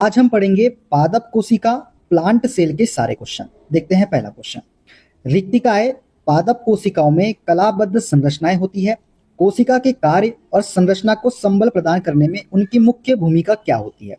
आज हम पढ़ेंगे पादप कोशिका प्लांट सेल के सारे क्वेश्चन। देखते हैं पहला क्वेश्चन। रिक्तिकाएं पादप कोशिकाओं में कलाबद्ध संरचनाएं होती है। कोशिका के कार्य और संरचना को संबल प्रदान करने में उनकी मुख्य भूमिका क्या होती है?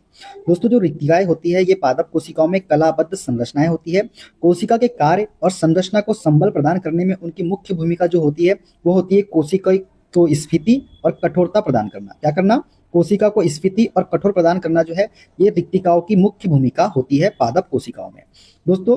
दोस्तों, जो रिक्तिकाएं होती है ये पादप कोशिकाओं में कलाबद्ध संरचनाएं होती है। कोशिका के कार्य और संरचना को संबल प्रदान करने में उनकी मुख्य भूमिका जो होती है वो होती है कोशिका को स्फीति और कठोरता प्रदान करना। क्या करना? कोशिका को स्फीति और कठोर प्रदान करना जो है ये रिक्तिकाओं की मुख्य भूमिका होती है पादप कोशिकाओं में। दोस्तों,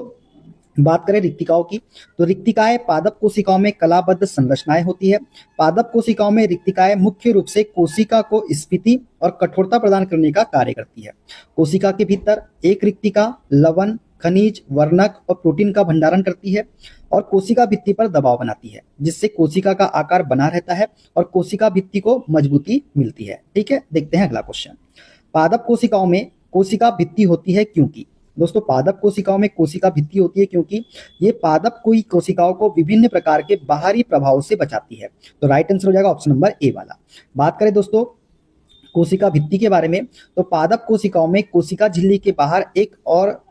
बात करें रिक्तिकाओं की, तो रिक्तिकाएं पादप कोशिकाओं में कलाबद्ध संरचनाएं होती है। पादप कोशिकाओं में रिक्तिकाएं मुख्य रूप से कोशिका को स्फीति और कठोरता प्रदान करने का कार्य करती है। कोशिका के भीतर एक रिक्तिका लवण, खनिज, वर्णक और प्रोटीन का भंडारण करती है और कोशिका भित्ति पर दबाव बनाती है, जिससे कोशिका का आकार बना रहता है और कोशिका भित्ति को मजबूती मिलती है। ठीक है, देखते हैं अगला क्वेश्चन। पादप कोशिकाओं में कोशिका भित्ति होती है क्योंकि? दोस्तों, पादप कोशिकाओं में कोशिका भित्ति होती है क्योंकि ये पादप कोशिकाओं को विभिन्न प्रकार के बाहरी प्रभाव से बचाती है। तो राइट आंसर हो जाएगा ऑप्शन नंबर ए वाला। बात करें दोस्तों कोशिका भित्ति के बारे में, तो पादप कोशिकाओं में कोशिका झिल्ली के बाहर एक और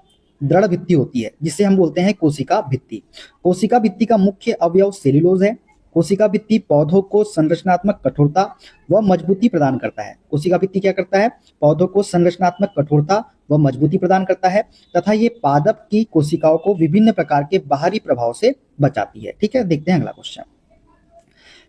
दृढ़ भित्ति होती है जिसे हम बोलते हैं कोशिका भित्ति। कोशिका भित्ति का मुख्य अवयव सेल्यूलोज है। कोशिका भित्ति पौधों को संरचनात्मक कठोरता व मजबूती प्रदान करता है। कोशिका भित्ति क्या करता है? पौधों को संरचनात्मक कठोरता व मजबूती प्रदान करता है तथा ये पादप की कोशिकाओं को विभिन्न प्रकार के बाहरी प्रभाव से बचाती है। ठीक है, देखते हैं अगला क्वेश्चन।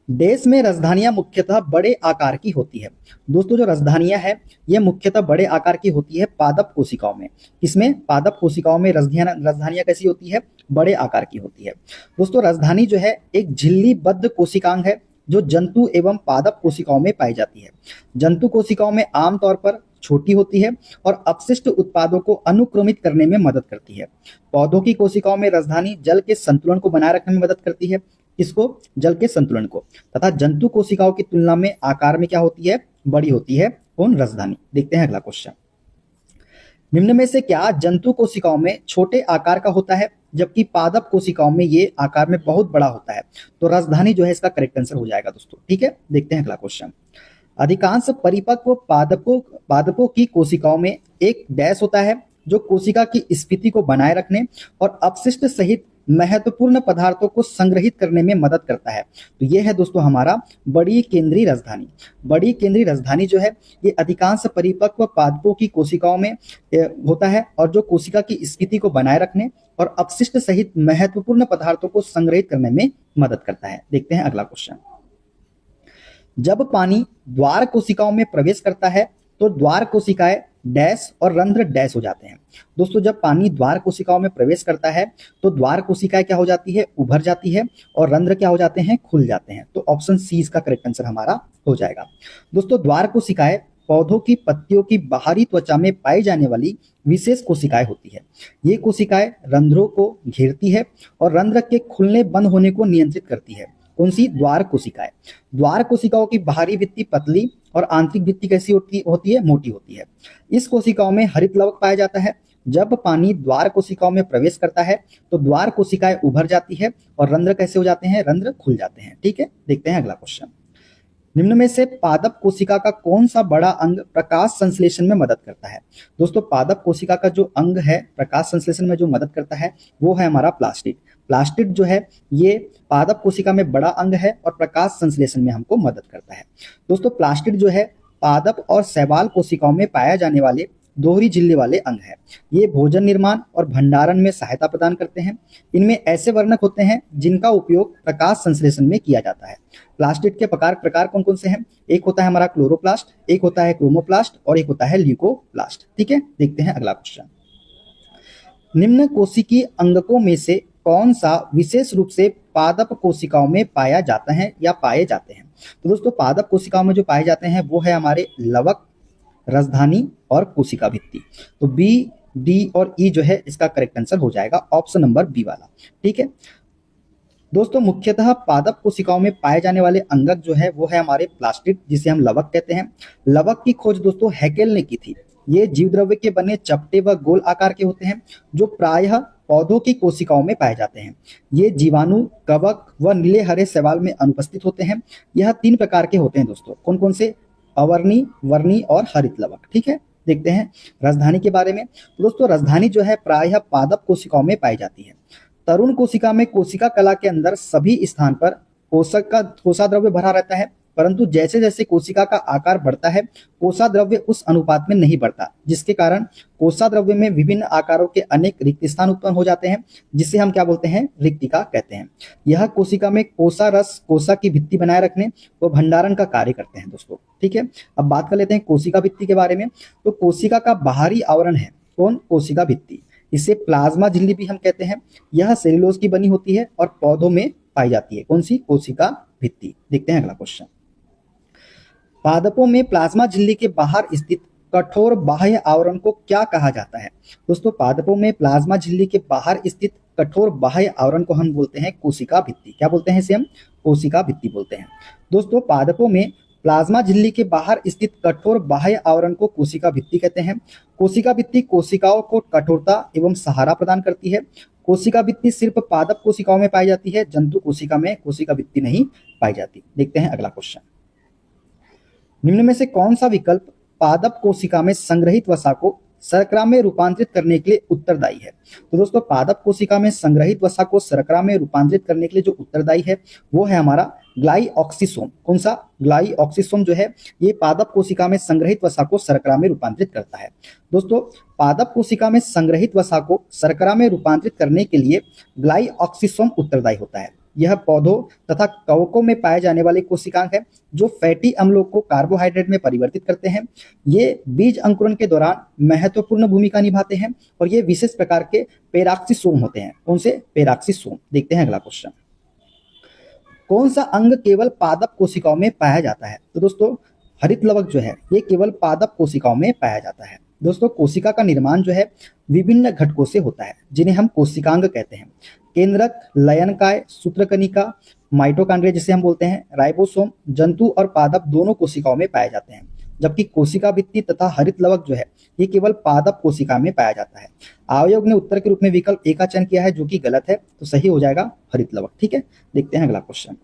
देश में राजधानियां मुख्यतः बड़े आकार की होती है। दोस्तों, जो राजधानियां है ये मुख्यतः बड़े आकार की होती है पादप कोशिकाओं में। किसमें? पादप कोशिकाओं में राजधानियां कैसी होती है? बड़े आकार की होती है। दोस्तों, राजधानी जो है एक झिल्लीबद्ध कोशिकांग है जो जंतु एवं पादप कोशिकाओं में पाई जाती है। जंतु कोशिकाओं में आमतौर पर छोटी होती है और अपशिष्ट उत्पादों को अनुक्रमित करने में मदद करती है। पौधों की कोशिकाओं में राजधानी जल के संतुलन को बनाए रखने में मदद करती है। किसको? जल के संतुलन को। तथा जंतु कोशिकाओं की तुलना में आकार में क्या होती है? बड़ी होती है। कौन? राजधानी। देखते हैं अगला क्वेश्चन। निम्न में से क्या जंतु कोशिकाओं में छोटे आकार का होता है जबकि पादप कोशिकाओं में ये आकार में बहुत बड़ा होता है? तो राजधानी जो है इसका करेक्ट आंसर हो जाएगा दोस्तों। ठीक है, देखते हैं अगला क्वेश्चन। अधिकांश परिपक्व पादपों की कोशिकाओं में एक डैश होता है जो कोशिका की स्फीति को बनाए रखने और अपशिष्ट सहित महत्वपूर्ण पदार्थों को संग्रहित करने में मदद करता है। तो ये है दोस्तों हमारा बड़ी केंद्रीय राजधानी। बड़ी केंद्रीय राजधानी जो है ये अधिकांश परिपक्व पादपों की कोशिकाओं में होता है और जो कोशिका की स्फीति को बनाए रखने और अपशिष्ट सहित महत्वपूर्ण पदार्थों को संग्रहित करने में मदद करता है। देखते हैं अगला क्वेश्चन। जब पानी द्वार कोशिकाओं में प्रवेश करता है तो द्वार कोशिकाएं डैश और रंध्र डैश हो जाते हैं। दोस्तों, जब पानी द्वार कोशिकाओं में प्रवेश करता है तो द्वार कोशिकाएं क्या हो जाती है? उभर जाती है और रंध्र क्या हो जाते हैं? खुल जाते हैं। तो ऑप्शन सी इसका करेक्ट आंसर हमारा हो जाएगा। दोस्तों, द्वार कोशिकाएं पौधों की पत्तियों की बाहरी त्वचा में पाई जाने वाली विशेष कोशिकाएं होती है। ये कोशिकाएं रंध्रों को घेरती है और रंध्र के खुलने बंद होने को नियंत्रित करती है। कौन सी? द्वार कोशिकाएं। द्वार कोशिकाओं की बाहरी भित्ति पतली और आंतरिक भित्ति कैसी होती है? मोटी होती है। इस कोशिकाओं में हरित लवक पाया जाता है। जब पानी द्वार कोशिकाओं में प्रवेश करता है तो द्वार कोशिकाएं उभर जाती है और रंध्र कैसे हो जाते हैं? रंध्र खुल जाते हैं। ठीक है, देखते हैं अगला क्वेश्चन। निम्न में से पादप कोशिका का कौन सा बड़ा अंग प्रकाश संश्लेषण में मदद करता है? दोस्तों, पादप कोशिका का जो अंग है प्रकाश संश्लेषण में जो मदद करता है वो है हमारा प्लास्टिड। प्लास्टिड जो है ये पादप कोशिका में बड़ा अंग है और प्रकाश संश्लेषण में हमको मदद करता है। दोस्तों, प्लास्टिड जो है पादप और शैवाल कोशिकाओं में पाए जाने वाले दोहरी झिल्ली वाले अंग है। ये भोजन निर्माण और भंडारण में सहायता प्रदान करते हैं। इनमें ऐसे वर्णक होते हैं जिनका उपयोग प्रकाश संश्लेषण में किया जाता है। प्लास्टिड के प्रकार कौन कौन से हैं? एक होता है हमारा क्लोरोप्लास्ट, एक होता है क्रोमोप्लास्ट और एक होता है ल्यूकोप्लास्ट। ठीक है, देखते हैं अगला क्वेश्चन। निम्न कोशिकीय अंगकों में से कौन सा विशेष रूप से पादप कोशिकाओं में पाया जाता है या पाए जाते हैं? तो दोस्तों, पादप कोशिकाओं में जो पाए जाते हैं वो है हमारे लवक, राजधानी और कोशिका भित्ति। तो बी, डी और ई जो है इसका करेक्ट आंसर हो जाएगा ऑप्शन नंबर बी वाला। ठीक है दोस्तों, मुख्यतः पादप कोशिकाओं में पाए जाने वाले अंगक जो है वो है हमारे प्लास्टिड, जिसे हम लवक कहते हैं। लवक की खोज दोस्तों हैकेल ने की थी। ये जीव द्रव्य के बने चपटे व गोल आकार के होते हैं जो प्रायः पौधों की कोशिकाओं में पाए जाते हैं। ये जीवाणु, कवक व नीले हरे शैवाल में अनुपस्थित होते हैं। यह 3 प्रकार के होते हैं दोस्तों। कौन कौन से? अवर्णी, वर्णी और हरित लवक। ठीक है, देखते हैं राजधानी के बारे में। तो दोस्तों राजधानी जो है प्रायः पादप कोशिकाओं में पाई जाती है। तरुण कोशिका में कोशिका कला के अंदर सभी स्थान पर कोषाद्रव्य भरा रहता है, परंतु जैसे जैसे कोशिका का आकार बढ़ता है कोषाद्रव्य उस अनुपात में नहीं बढ़ता, जिसके कारण कोषाद्रव्य में विभिन्न आकारों के अनेक रिक्त स्थान उत्पन्न हो जाते हैं, जिसे हम क्या बोलते हैं, रिक्तिका कहते हैं। यह कोशिका में कोसा रस कोसा की भित्ति बनाए रखने व भंडारण का कार्य करते हैं दोस्तों। ठीक है, अब बात कर लेते हैं कोशिका भित्ति के बारे में। तो कोशिका का बाहरी आवरण है कौन, कोशिका भित्ति। इसे प्लाज्मा झिल्ली भी हम कहते हैं। यह सेल्यूलोज की बनी होती है और पौधों में पाई जाती है। कौन सी, कोशिका भित्ति। देखते हैं अगला क्वेश्चन। पादपों में प्लाज्मा झिल्ली के बाहर स्थित कठोर बाह्य आवरण को क्या कहा जाता है। दोस्तों पादपों में प्लाज्मा झिल्ली के बाहर स्थित कठोर बाह्य आवरण को हम बोलते हैं कोशिका भित्ति। क्या बोलते हैं इसे हम, कोशिका भित्ति बोलते हैं। दोस्तों पादपों में प्लाज्मा झिल्ली के बाहर स्थित कठोर बाह्य आवरण को कोशिका भित्ति कहते हैं। कोशिका भित्ति कोशिकाओं को कठोरता एवं सहारा प्रदान करती है। कोशिका भित्ति सिर्फ पादप कोशिकाओं में पाई जाती है, जंतु कोशिका में कोशिका भित्ति नहीं पाई जाती। देखते हैं अगला क्वेश्चन। निम्न में से कौन सा विकल्प पादप कोशिका में संग्रहित वसा को शर्करा में रूपांतरित करने के लिए उत्तरदायी है। तो दोस्तों पादप कोशिका में संग्रहित वसा को शर्करा में रूपांतरित करने के लिए जो उत्तरदायी है वो है हमारा ग्लाइऑक्सिसोम। कौन सा, ग्लाइऑक्सिसोम जो है ये पादप कोशिका में संग्रहित वसा को शर्करा में रूपांतरित करता है। दोस्तों पादप कोशिका में संग्रहित वसा को शर्करा में रूपांतरित करने के लिए ग्लाइऑक्सिसोम उत्तरदायी होता है। यह पौधों तथा कवकों में पाए जाने वाले कोशिकांग है जो फैटी अम्लों को कार्बोहाइड्रेट में परिवर्तित करते हैं। ये बीज अंकुरण के दौरान महत्वपूर्ण भूमिका निभाते हैं और ये विशेष प्रकार के पेराक्सिसोम होते हैं। कौन से, पेराक्सिसोम। देखते हैं अगला क्वेश्चन। कौन सा अंग केवल पादप कोशिकाओं में पाया जाता है। तो दोस्तों हरित लवक जो है ये केवल पादप कोशिकाओं में पाया जाता है। दोस्तों कोशिका का निर्माण जो है विभिन्न घटकों से होता है जिन्हें हम कोशिकांग कहते हैं। केंद्रक, लयनकाय, सूत्रकनिका, माइटोकॉन्ड्रिया जिसे हम बोलते हैं, राइबोसोम, जंतु और पादप दोनों कोशिकाओं में पाए जाते हैं, जबकि कोशिका भित्ति तथा हरित लवक जो है ये केवल पादप कोशिका में पाया जाता है। आयोग ने उत्तर के रूप में विकल्प ए का चयन किया है जो कि गलत है, तो सही हो जाएगा हरित लवक। ठीक है, देखते हैं अगला क्वेश्चन।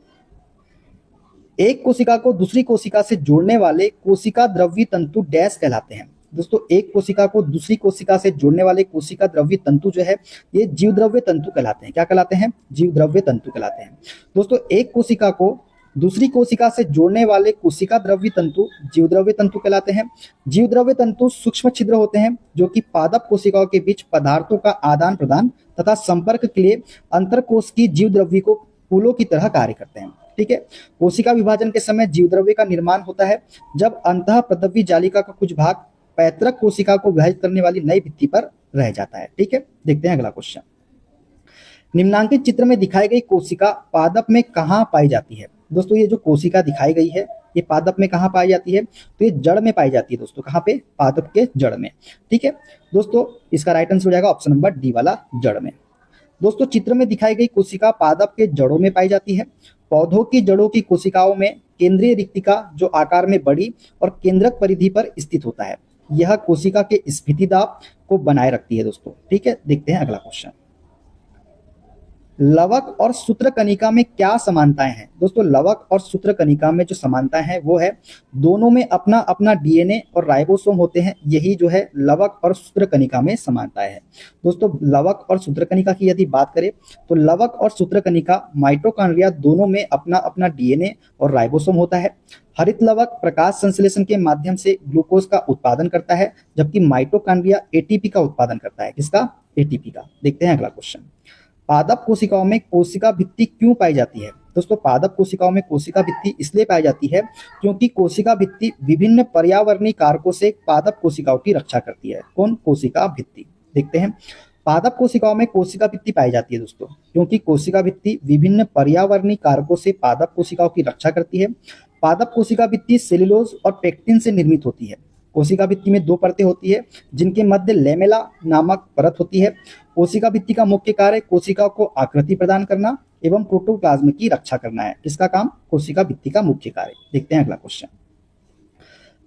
एक कोशिका को दूसरी कोशिका से जोड़ने वाले कोशिका द्रव्य तंतु डैश कहलाते हैं। दोस्तों एक कोशिका को दूसरी कोशिका से जोड़ने वाले कोशिका द्रव्य तंतु जो है ये जीवद्रव्य तंतु कहलाते हैं। क्या कहलाते हैं, जीवद्रव्य तंतु कहलाते हैं। दोस्तों एक कोशिका को दूसरी कोशिका से जोड़ने वाले कोशिका द्रव्य तंतु जीवद्रव्य तंतु कहलाते हैं। जीवद्रव्य तंतु सूक्ष्म छिद्र होते हैं जो कि पादप कोशिकाओं के बीच पदार्थों का आदान प्रदान तथा संपर्क के लिए अंतरकोश की जीवद्रव्य को पुलों की तरह कार्य करते हैं। ठीक है, कोशिका विभाजन के समय जीवद्रव्य का निर्माण होता है जब अंतःप्रदव्य जालिका का कुछ भाग पैतृक कोशिका को विभाजित करने वाली नई भित्ति पर रह जाता है। ठीक है, देखते हैं अगला क्वेश्चन। निम्नांकित चित्र में दिखाई गई कोशिका पादप में कहां पाई जाती है। दोस्तों ये जो कोशिका दिखाई गई है ये पादप में कहां पाई जाती है, तो ये जड़ में पाई जाती है दोस्तों। कहां पे, पादप के जड़ में। ठीक है दोस्तों, इसका राइट आंसर हो जाएगा ऑप्शन नंबर डी वाला, जड़ में। दोस्तों चित्र में दिखाई गई कोशिका पादप के जड़ों में पाई जाती है। पौधों की जड़ों की कोशिकाओं में केंद्रीय रिक्तिका जो आकार में बड़ी और केंद्रक परिधि पर स्थित होता है, यह कोशिका के स्फीति दाब को बनाए रखती है दोस्तों। ठीक है, देखते हैं अगला क्वेश्चन। लवक और सूत्रकनिका में क्या समानताएं हैं। दोस्तों लवक और सूत्रकनिका में जो समानताएं हैं वो है दोनों में अपना अपना डीएनए और राइबोसोम होते हैं। यही जो है लवक और सूत्रकनिका में समानताएं हैं। दोस्तों लवक और सूत्रकनिका की यदि बात करें तो लवक और सूत्रकनिका माइटोकॉन्ड्रिया दोनों में अपना अपना डीएनए और राइबोसोम होता है। हरित लवक प्रकाश संश्लेषण के माध्यम से ग्लूकोज का उत्पादन करता है, जबकि माइटोकॉन्ड्रिया एटीपी का उत्पादन करता है। किसका, एटीपी का। देखते हैं अगला क्वेश्चन। पादप कोशिकाओं में कोशिका भित्ति क्यों पाई जाती है। दोस्तों पादप कोशिकाओं में कोशिका भित्ति इसलिए पाई जाती है क्योंकि कोशिका भित्ति विभिन्न पर्यावरणीय कारकों से पादप कोशिकाओं की रक्षा करती है। कौन, कोशिका भित्ति। देखते हैं पादप कोशिकाओं में कोशिका भित्ति पाई जाती है दोस्तों क्योंकि कोशिका भित्ति विभिन्न पर्यावरणीय कारकों से पादप कोशिकाओं की रक्षा करती है। पादप कोशिका भित्ति सेल्यूलोज और पेक्टिन से निर्मित होती है। कोशिका भित्ति में दो परतें होती है जिनके मध्य लेमेला नामक परत होती है। कोशिका भित्ति का मुख्य कार्य कोशिका को आकृति प्रदान करना एवं प्रोटोप्लाज्म की रक्षा करना है। किसका काम, कोशिका भित्ति का मुख्य कार्य। देखते हैं अगला क्वेश्चन।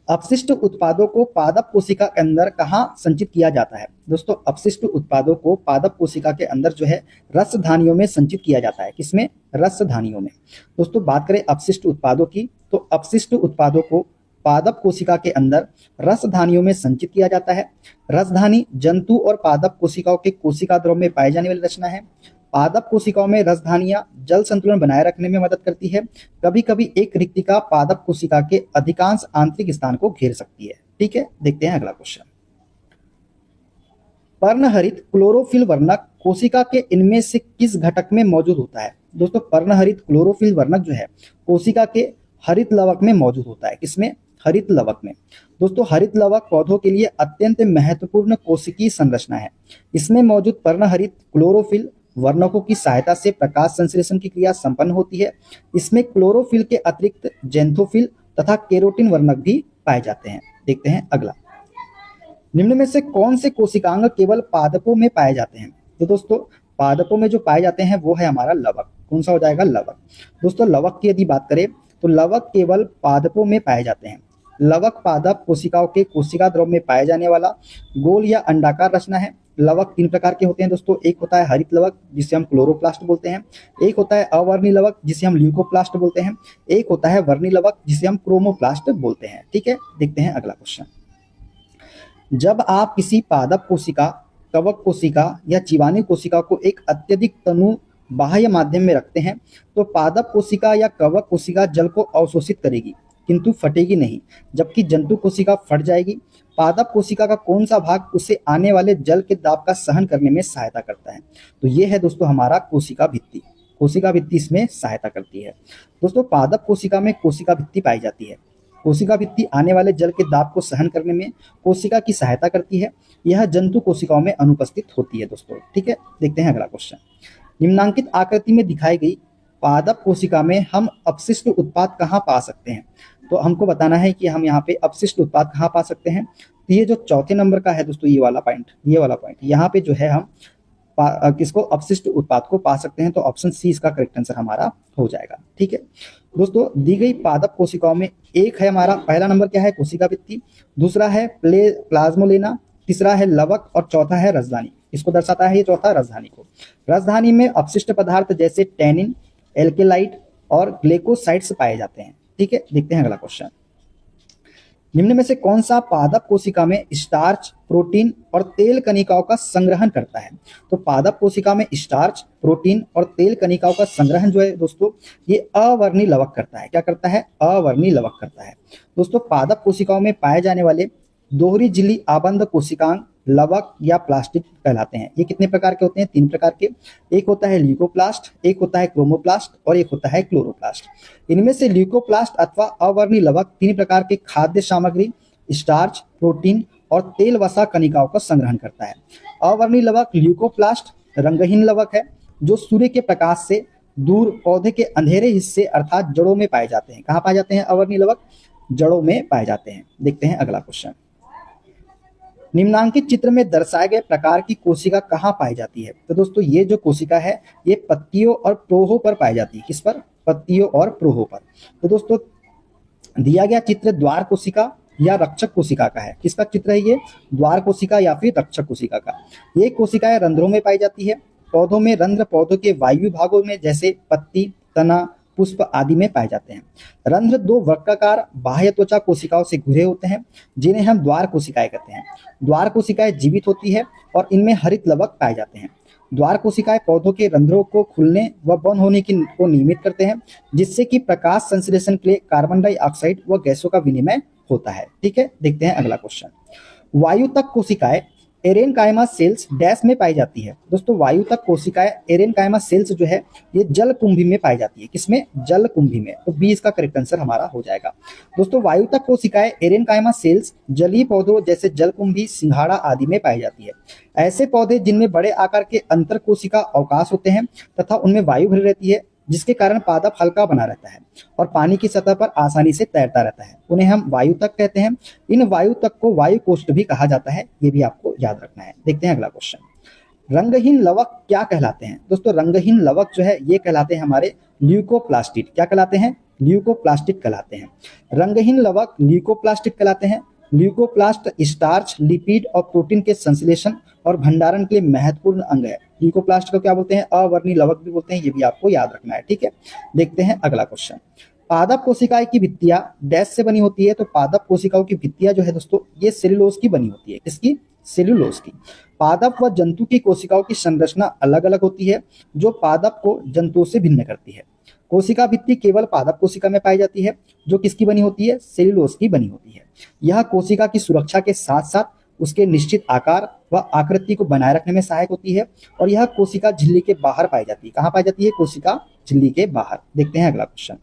अपशिष्ट उत्पादों को पादप कोशिका के अंदर कहाँ संचित किया जाता है। दोस्तों अपशिष्ट उत्पादों को पादप कोशिका के अंदर जो है रसधानियों में संचित किया जाता है। किसमें, रसधानियों में। दोस्तों बात करें अपशिष्ट उत्पादों की तो अपशिष्ट उत्पादों को पादप कोशिका के अंदर रसधानियों में संचित किया जाता है। रसधानी जंतु और पादप कोशिकाओं के कोशिका द्रव में पाई जाने वाली रचना है। पादप कोशिकाओं में रसधानियां जल संतुलन बनाए रखने में मदद करती है। कभी कभी एक रिक्तिका पादप कोशिका के अधिकांश आंतरिक स्थान को घेर सकती है। ठीक है, देखते हैं अगला क्वेश्चन। पर्णहरित क्लोरोफिल वर्णक कोशिका के इनमें से किस घटक में मौजूद होता है? दोस्तों, पर्णहरित क्लोरोफिल वर्णक जो है कोशिका के हरित लवक में मौजूद होता है। किसमें? हरित लवक में। दोस्तों, हरित लवक पौधों के लिए अत्यंत महत्वपूर्ण कोशिकीय संरचना है। इसमें मौजूद पर्णहरित क्लोरोफिल वर्णकों की सहायता से प्रकाश संश्लेषण की क्रिया संपन्न होती है। इसमें क्लोरोफिल के अतिरिक्त जेंथोफिल तथा केरोटिन वर्णक भी पाए जाते हैं। देखते हैं अगला। निम्न में से कौन से कोशिकांग केवल पादपों में पाए जाते हैं? तो दोस्तों, पादपों में जो पाए जाते हैं वो है हमारा लवक। कौन सा हो जाएगा? लवक। दोस्तों, लवक की यदि बात करें तो लवक केवल पादपों में पाए जाते हैं। लवक पादप कोशिकाओं के कोशिका द्रव में पाए जाने वाला गोल या अंडाकार रचना है। लवक तीन प्रकार के होते हैं दोस्तों। एक होता है हरित लवक जिसे हम क्लोरोप्लास्ट बोलते हैं, एक होता है अवर्णी लवक जिसे हम ल्यूकोप्लास्ट बोलते हैं, एक होता है वर्णी लवक जिसे हम क्रोमोप्लास्ट बोलते हैं। ठीक है, देखते हैं अगला क्वेश्चन। जब आप किसी पादप कोशिका, कवक कोशिका या जीवाणु कोशिका को एक अत्यधिक तनु बाह्य माध्यम में रखते हैं तो पादप कोशिका या कवक कोशिका जल को अवशोषित करेगी किंतु फटेगी नहीं, जबकि जंतु कोशिका फट जाएगी। पादप कोशिका का कौन सा भाग उसे आने वाले जल के दाब का सहन करने में सहायता करता है? तो ये है दोस्तों हमारा कोशिका भित्ति। कोशिका भित्ति इसमें सहायता करती है। दोस्तों, पादप कोशिका में कोशिका भित्ति पाई जाती है। कोशिका भित्ति आने वाले जल के दाब को सहन करने में कोशिका की सहायता करती है। यह जंतु कोशिकाओं में अनुपस्थित होती है दोस्तों। ठीक है, देखते हैं अगला क्वेश्चन। निम्नांकित आकृति में दिखाई गई पादप कोशिका में हम अपशिष्ट उत्पाद कहाँ पा सकते हैं? तो हमको बताना है कि हम यहाँ पे अपशिष्ट उत्पाद कहाँ पा सकते हैं। तो ये जो चौथे नंबर का है दोस्तों, ये वाला पॉइंट यहाँ पे जो है हम किसको अपशिष्ट उत्पाद को पा सकते हैं। तो ऑप्शन सी इसका करेक्ट आंसर हमारा हो जाएगा। ठीक है दोस्तों, दी गई पादप कोशिकाओं में एक है हमारा, पहला नंबर क्या है? कोशिका भित्ति, दूसरा है प्लाज्मोलेना, तीसरा है लवक और चौथा है रसधानी। इसको दर्शाता है ये चौथा रसधानी को। रसधानी में अपशिष्ट पदार्थ जैसे टैनिन, एल्केलाइट और ग्लेकोसाइड्स पाए जाते हैं। ठीक है, देखते हैं अगला क्वेश्चन। निम्न में से कौन सा पादप कोशिका में स्टार्च, प्रोटीन और तेल कणिकाओं का संग्रहण करता है? तो पादप कोशिका में स्टार्च, प्रोटीन और तेल कणिकाओं का संग्रहण जो है दोस्तों, ये अवर्णी लवक करता है। क्या करता है? अवर्णी लवक करता है। दोस्तों, पादप कोशिकाओं में पाए जाने वाले दोहरी झिल्ली आबंध कोशिकांग लवक या प्लास्टिक कहलाते हैं। ये कितने प्रकार के होते हैं? तीन प्रकार के। एक होता है ल्यूकोप्लास्ट, एक होता है क्रोमोप्लास्ट और एक होता है क्लोरोप्लास्ट। इनमें से ल्यूकोप्लास्ट अथवा अवर्णी लवक तीन प्रकार के खाद्य सामग्री, स्टार्च, प्रोटीन और तेल वसा कणिकाओं का संग्रहण करता है। अवर्णी लवक ल्यूकोप्लास्ट रंगहीन लवक है जो सूर्य के प्रकाश से दूर पौधे के अंधेरे हिस्से अर्थात जड़ों में पाए जाते हैं। कहाँ पाए जाते हैं अवर्णी लवक? जड़ों में पाए जाते हैं। देखते हैं अगला क्वेश्चन। निम्नांकित चित्र में दर्शाए गए प्रकार की कोशिका कहाँ पाई जाती है? तो दोस्तों, ये जो कोशिका है ये पत्तियों और प्रोहों पर पाई जाती है। किस पर? पत्तियों और प्रोहों पर। तो दोस्तों, दिया गया चित्र द्वार कोशिका या रक्षक कोशिका का है। किसका चित्र है ये? द्वार कोशिका या फिर रक्षक कोशिका का। ये कोशिकाएं रंध्रों में पाई जाती है। पौधों में रंध्र पौधों के वायु भागों में जैसे पत्ती, तना, पुष्प आदि में पाए जाते हैं। रंध्र दो वृत्ताकार बाह्य त्वचा कोशिकाओं से घिरे होते हैं जिन्हें हम द्वार कोशिकाएं कहते हैं। द्वार कोशिकाएं जीवित होती है और इनमें हरित लवक पाए जाते हैं। द्वार कोशिकाएं पौधों के रंध्रों को खुलने व बंद होने को नियमित करते हैं जिससे कि प्रकाश संश्लेषण के लिए कार्बन डाइऑक्साइड व गैसों का विनिमय होता है। ठीक है, देखते हैं अगला क्वेश्चन। वायुतक कोशिकाएं एरेनकाइमा सेल्स डैश में पाई जाती है। दोस्तों, वायुतक कोशिकाएं एरेनकाइमा सेल्स जो है ये जल कुंभी में पाई जाती है। किसमें? जल कुंभी में। तो बी इसका करेक्ट आंसर हमारा हो जाएगा। दोस्तों, वायुतक कोशिकाएं एरेनकाइमा सेल्स जलीय पौधों जैसे जलकुंभी, सिंघाड़ा आदि में पाई जाती है। ऐसे पौधे जिनमें बड़े आकार के अंतर कोशिका अवकाश होते हैं तथा उनमें वायु भरी रहती है जिसके कारण पादप हल्का बना रहता है और पानी की सतह पर आसानी से तैरता रहता है, उन्हें हम वायुतक कहते हैं। इन वायुतक को वायु कोष्ठ भी कहा जाता है, ये भी आपको याद रखना है। देखते हैं अगला क्वेश्चन। रंगहीन लवक क्या कहलाते हैं? दोस्तों, रंगहीन लवक जो है ये कहलाते हैं हमारे ल्यूकोप्लास्टिड। क्या कहलाते हैं? ल्यूकोप्लास्टिक कहलाते हैं। रंगहीन लवक ल्यूकोप्लास्टिक कहलाते हैं। ल्यूकोप्लास्ट स्टार्च, लिपिड और प्रोटीन के संश्लेषण और भंडारण के लिए महत्वपूर्ण अंग है। ल्यूकोप्लास्ट को क्या बोलते हैं? अवर्णी लवक भी बोलते हैं, ये भी आपको याद रखना है। ठीक है, देखते हैं अगला क्वेश्चन। पादप कोशिकाएं की भित्तियां डैश से बनी होती है, तो पादप कोशिकाओं की भित्तियां जो है दोस्तों ये सेल्यूलोज की बनी होती है। किसकी? सेल्यूलोज की। पादप व जंतु की कोशिकाओं की संरचना अलग अलग होती है, जो पादप को जंतुओं से भिन्न करती है। कोशिका भित्ति केवल पादप कोशिका में पाई जाती है, जो किसकी बनी होती है? सेल्यूलोज की बनी होती है। यह कोशिका की सुरक्षा के साथ साथ उसके निश्चित आकार व आकृति को बनाए रखने में सहायक होती है, और यह कोशिका झिल्ली के बाहर पाई जाती है। कहाँ पाई जाती है? कोशिका झिल्ली के बाहर। देखते हैं अगला क्वेश्चन।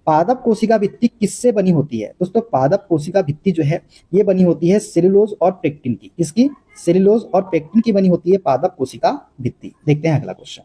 पादप कोशिका भित्ति किससे बनी होती है? दोस्तों पादप कोशिका भित्ति जो है ये बनी होती है सेल्यूलोज और पेक्टिन की। किसकी? सेल्यूलोज और पेक्टिन की बनी होती है पादप कोशिका भित्ति। देखते हैं अगला क्वेश्चन।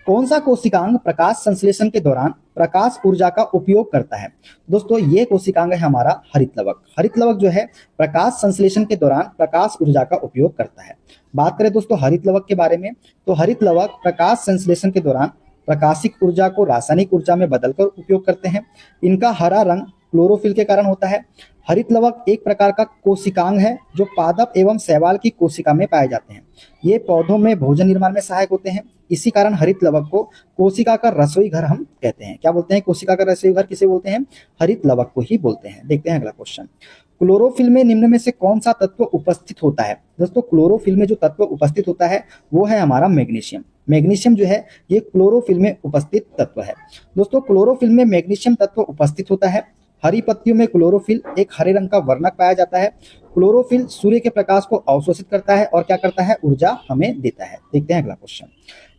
कौन सा कोशिकांग प्रकाश संश्लेषण के दौरान प्रकाश ऊर्जा का उपयोग करता है? दोस्तों ये कोशिकांग है हमारा हरित लवक। हरित लवक जो है प्रकाश संश्लेषण के दौरान प्रकाश ऊर्जा का उपयोग करता है। बात करें दोस्तों हरित लवक के बारे में, तो हरित लवक प्रकाश संश्लेषण के दौरान प्रकाशिक ऊर्जा को रासायनिक ऊर्जा में बदलकर उपयोग करते हैं। इनका हरा रंग क्लोरोफिल के कारण होता है। हरित लवक एक प्रकार का कोशिकांग है जो पादप एवं शैवाल की कोशिका में पाए जाते हैं। ये पौधों में भोजन निर्माण में सहायक होते हैं। इसी कारण हरित लवक को कोशिका का रसोई घर हम कहते हैं। क्या बोलते हैं? कोशिका का रसोई घर किसे बोलते हैं? हरित लवक को ही बोलते हैं। देखते हैं अगला क्वेश्चन। क्लोरोफिल में निम्न में से कौन सा तत्व उपस्थित होता है? दोस्तों क्लोरोफिल में जो तत्व उपस्थित होता है वो है हमारा मैग्नीशियम। मैग्नीशियम जो है ये क्लोरोफिल में उपस्थित तत्व है। दोस्तों क्लोरोफिल में मैग्नीशियम तत्व उपस्थित होता है। हरी पत्तियों में क्लोरोफिल एक हरे रंग का वर्णक पाया जाता है। क्लोरोफिल सूर्य के प्रकाश को अवशोषित करता है और क्या करता है? ऊर्जा हमें देता है। देखते हैं अगला क्वेश्चन।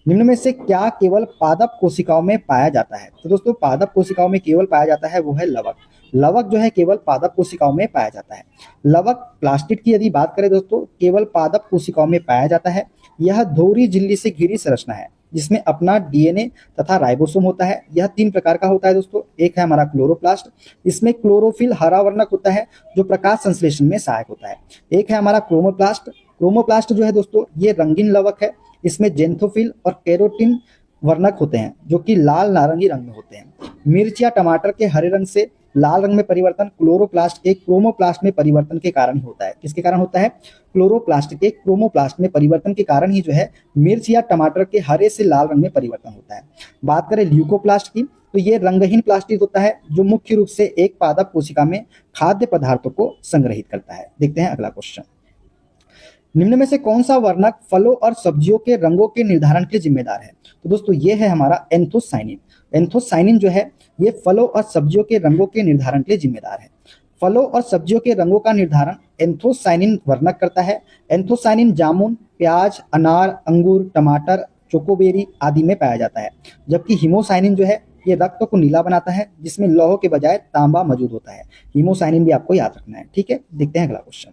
निम्न में से क्या केवल पादप कोशिकाओं में पाया जाता है? तो दोस्तों पादप कोशिकाओं में केवल पाया जाता है वो है लवक। लवक जो है केवल पादप कोशिकाओं में पाया जाता है। लवक प्लास्टिड की यदि बात करें दोस्तों केवल पादप कोशिकाओं में पाया जाता है। यह धोरी झिल्ली से घिरी संरचना है जिसमें अपना डीएनए तथा राइबोसोम होता है। यह 3 प्रकार का होता है दोस्तों। एक है हमारा क्लोरोप्लास्ट, इसमें क्लोरोफिल हरा वर्णक होता है जो प्रकाश संश्लेषण में सहायक होता है। एक है हमारा क्रोमोप्लास्ट। क्रोमोप्लास्ट जो है दोस्तों ये रंगीन लवक है। इसमें जेंथोफिल और कैरोटीन वर्णक होते हैं जो कि लाल नारंगी रंग में होते हैं। मिर्च या टमाटर के हरे रंग से लाल रंग में परिवर्तन क्लोरोप्लास्ट के क्रोमोप्लास्ट में परिवर्तन के कारण ही होता है। किसके कारण होता है? क्लोरोप्लास्ट के क्रोमोप्लास्ट में परिवर्तन के कारण ही जो है मिर्च या टमाटर के हरे से लाल रंग में परिवर्तन होता है। बात करें ल्यूकोप्लास्ट की, तो ये रंगहीन प्लास्टिक होता है जो मुख्य रूप से एक पादप कोशिका में खाद्य पदार्थों को संग्रहित करता है। देखते हैं अगला क्वेश्चन। निम्न में से कौन सा वर्णक फलों और सब्जियों के रंगों के निर्धारण के लिए जिम्मेदार है? तो दोस्तों ये है हमारा एंथोसाइनिन। एंथोसाइनिन जो है ये फलों और सब्जियों के रंगों के निर्धारण के लिए जिम्मेदार है। फलों और सब्जियों के रंगों का निर्धारण एंथोसाइनिन वर्णक करता है। एंथोसाइनिन जामुन, प्याज, अनार, अंगूर, टमाटर, चोकोबेरी आदि में पाया जाता है। जबकि हीमोसाइनिन जो है ये रक्त को नीला बनाता है जिसमें लौह के बजाय तांबा मौजूद होता है। हीमोसाइनिन भी आपको याद रखना है। ठीक है, देखते हैं अगला क्वेश्चन।